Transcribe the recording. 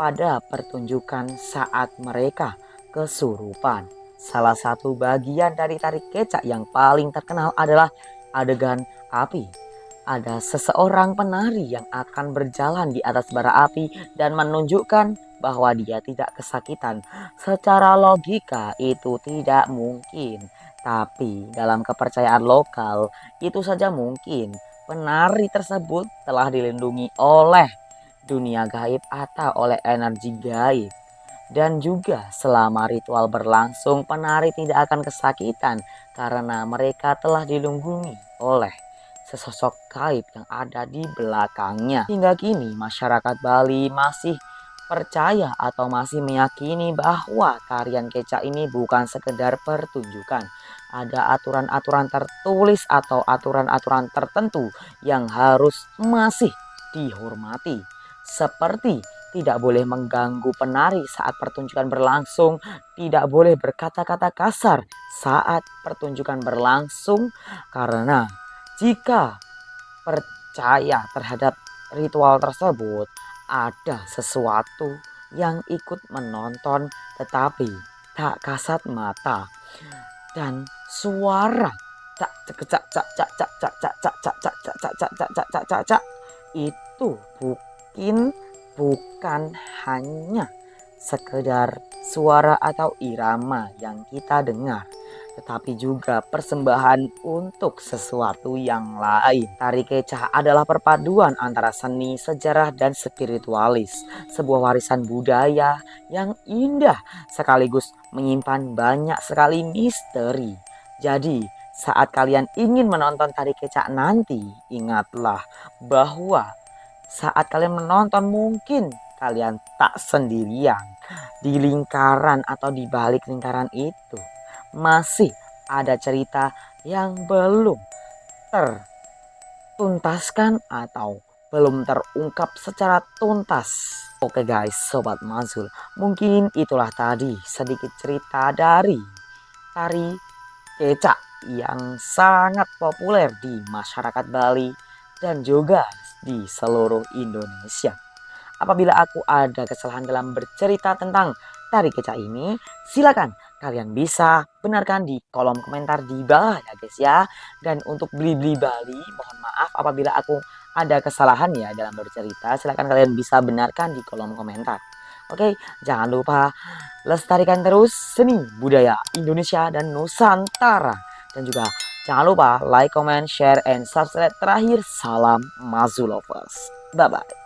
pada pertunjukan saat mereka kesurupan. Salah satu bagian dari tari kecak yang paling terkenal adalah adegan api. Ada seseorang penari yang akan berjalan di atas bara api dan menunjukkan bahwa dia tidak kesakitan. Secara logika itu tidak mungkin, tapi dalam kepercayaan lokal itu saja mungkin. Penari tersebut telah dilindungi oleh dunia gaib atau oleh energi gaib. Dan juga selama ritual berlangsung, penari tidak akan kesakitan karena mereka telah dilindungi oleh sesosok gaib yang ada di belakangnya. Hingga kini masyarakat Bali masih percaya atau masih meyakini bahwa tarian kecak ini bukan sekedar pertunjukan. Ada aturan-aturan tertulis atau aturan-aturan tertentu yang harus masih dihormati. Seperti tidak boleh mengganggu penari saat pertunjukan berlangsung, tidak boleh berkata-kata kasar saat pertunjukan berlangsung, karena jika percaya terhadap ritual tersebut, ada sesuatu yang ikut menonton tetapi tak kasat mata, dan suara cak cak cak cak cak cak cak cak cak cak cak cak cak cak cak cak cak cak cak itu bukan hanya sekedar suara atau irama yang kita dengar, tetapi juga persembahan untuk sesuatu yang lain. Tari kecak adalah perpaduan antara seni, sejarah, dan spiritualis, sebuah warisan budaya yang indah sekaligus menyimpan banyak sekali misteri. Jadi, saat kalian ingin menonton tari kecak nanti, ingatlah bahwa saat kalian menonton mungkin kalian tak sendirian. Di lingkaran atau di balik lingkaran itu masih ada cerita yang belum tertuntaskan atau belum terungkap secara tuntas. Oke guys, Sobat Mazul, mungkin itulah tadi sedikit cerita dari tari kecak yang sangat populer di masyarakat Bali dan juga di seluruh Indonesia. Apabila aku ada kesalahan dalam bercerita tentang tari kecak ini, silakan kalian bisa benarkan di kolom komentar di bawah ya guys ya. Dan untuk Blibli Bali, mohon maaf apabila aku ada kesalahan ya dalam bercerita, silakan kalian bisa benarkan di kolom komentar. Oke, jangan lupa lestarikan terus seni budaya Indonesia dan Nusantara. Dan juga jangan lupa like, comment, share, and subscribe. Terakhir, salam Mazulovers. Bye-bye.